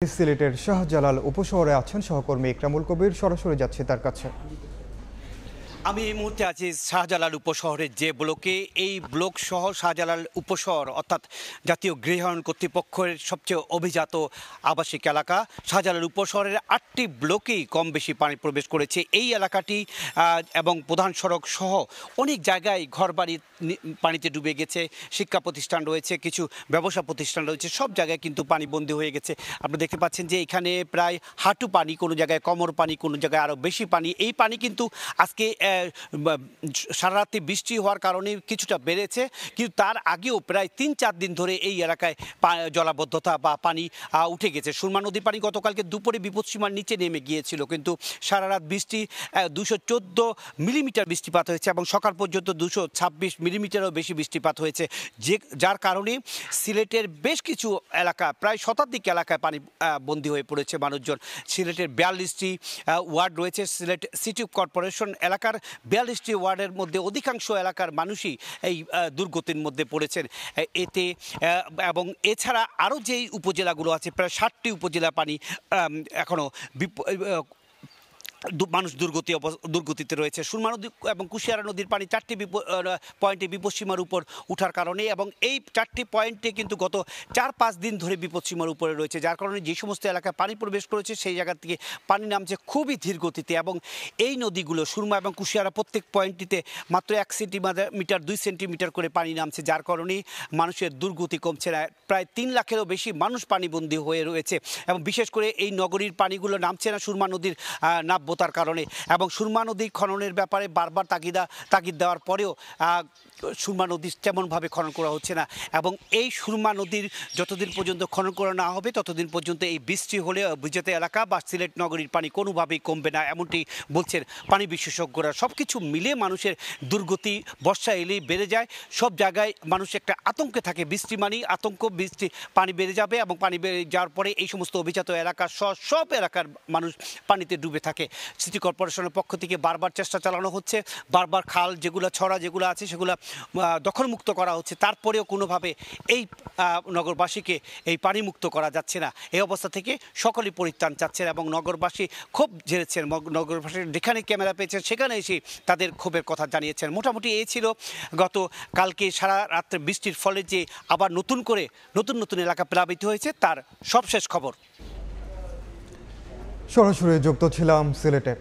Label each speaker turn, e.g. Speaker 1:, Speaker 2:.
Speaker 1: সিলেটের শাহজালাল উপশহরে আছেন সহকর্মী ইকরামুল কবির, সরাসরি যাচ্ছে তার কাছে।
Speaker 2: আমি এই মুহূর্তে আছি শাহজালাল উপশহরের যে ব্লকে, এই ব্লক সহ শাহজালাল উপশহর অর্থাৎ জাতীয় গৃহায়ণ কর্তৃপক্ষের সবচেয়ে অভিজাত আবাসিক এলাকা। শাহজালাল উপশহরের 8টি ব্লকেই কম বেশি পানি প্রবেশ করেছে এই এলাকাটি, এবং প্রধান সড়ক সহ অনেক জায়গায় ঘরবাড়ি পানিতে ডুবে গেছে। শিক্ষা প্রতিষ্ঠান রয়েছে, কিছু ব্যবসা প্রতিষ্ঠান রয়েছে, সব জায়গায় কিন্তু পানিবন্দী হয়ে গেছে। আপনি দেখতে পাচ্ছেন যে এখানে প্রায় হাঁটু পানি, কোনো জায়গায় কোমর পানি, কোনো জায়গায় আরও বেশি পানি। এই পানি কিন্তু আজকে সারা রাত্রি বৃষ্টি হওয়ার কারণে কিছুটা বেড়েছে, কিন্তু তার আগেও প্রায় 3-4 দিন ধরে এই এলাকায় জলাবদ্ধতা বা পানি উঠে গেছে। সুরমা নদীর পানি গতকালকে দুপুরে বিপদসীমার নিচে নেমে গিয়েছিল, কিন্তু সারা রাত বৃষ্টি 214 মিলিমিটার বৃষ্টিপাত হয়েছে এবং সকাল পর্যন্ত 226 মিলিমিটারও বেশি বৃষ্টিপাত হয়েছে, যার কারণে সিলেটের বেশ কিছু এলাকা, প্রায় শতাধিক এলাকায় পানি বন্দী হয়ে পড়েছে মানুষজন। সিলেটের 42টি ওয়ার্ড রয়েছে। সিলেট সিটি কর্পোরেশন এলাকার 42টি ওয়ার্ডের মধ্যে অধিকাংশ এলাকার মানুষই এই দুর্গতির মধ্যে পড়েছেন এতে। এবং এছাড়া আরও যেই উপজেলাগুলো আছে, প্রায় 60টি উপজেলা পানি এখনও মানুষ দুর্গতিতে রয়েছে। সুরমা নদী এবং কুশিয়ারা নদীর পানি 4টি পয়েন্টে বিপদসীমার উপর উঠার কারণে, এবং এই 4টি পয়েন্টে কিন্তু গত 4-5 দিন ধরে বিপদসীমার উপরে রয়েছে, যার কারণে যে সমস্ত এলাকায় পানি প্রবেশ করেছে সেই জায়গা থেকে পানি নামছে খুবই ধীর গতিতে। এবং এই নদীগুলো সুরমা এবং কুশিয়ারা প্রত্যেক পয়েন্টটিতে মাত্র 1 সেন্টিমিটার 2 সেন্টিমিটার করে পানি নামছে, যার কারণে মানুষের দুর্গতি কমছে না। প্রায় 3 লাখেরও বেশি মানুষ পানিবন্দী হয়ে রয়েছে, এবং বিশেষ করে এই নগরীর পানিগুলো নামছে না সুরমা নদীর নাব্যতার কারণে। এবং সুরমা নদী খননের ব্যাপারে বারবার তাগিদ দেওয়ার পরেও সুরমা নদী তেমনভাবে খনন করা হচ্ছে না। এবং এই সুরমা নদীর যতদিন পর্যন্ত খনন করা না হবে ততদিন পর্যন্ত এই বৃষ্টি হলে অভিজাত এলাকা বা সিলেট নগরীর পানি কোনোভাবেই কমবে না, এমনটি বলছেন পানি বিশেষজ্ঞরা। সব কিছু মিলে মানুষের দুর্গতি বর্ষা এলেই বেড়ে যায়। সব জায়গায় মানুষ একটা আতঙ্কে থাকে, বৃষ্টি মানেই আতঙ্ক, বৃষ্টি পানি বেড়ে যাবে, এবং পানি বেড়ে যাওয়ার পরে এই সমস্ত অভিজাত এলাকা সব এলাকার মানুষ পানিতে ডুবে থাকে। সিটি কর্পোরেশনের পক্ষ থেকে বারবার চেষ্টা চালানো হচ্ছে, বারবার খাল যেগুলো ছড়া যেগুলো আছে সেগুলো দখলমুক্ত করা হচ্ছে, তারপরেও কোনোভাবে এই নগরবাসীকে এই পানিমুক্ত করা যাচ্ছে না। এই অবস্থা থেকে সকলেই পরিত্রাণ চাচ্ছেন এবং নগরবাসী ক্ষোভ ঝেড়েছেন। নগরবাসী যেখানে ক্যামেরা পেয়েছেন সেখানে এসে তাদের ক্ষোভের কথা জানিয়েছেন। মোটামুটি এই ছিল গত কালকে সারা রাত্রে বৃষ্টির ফলে যে আবার নতুন এলাকা প্লাবিত হয়েছে তার সবশেষ খবর।
Speaker 1: সরাসরি যুক্ত ছিলাম সিলেটে।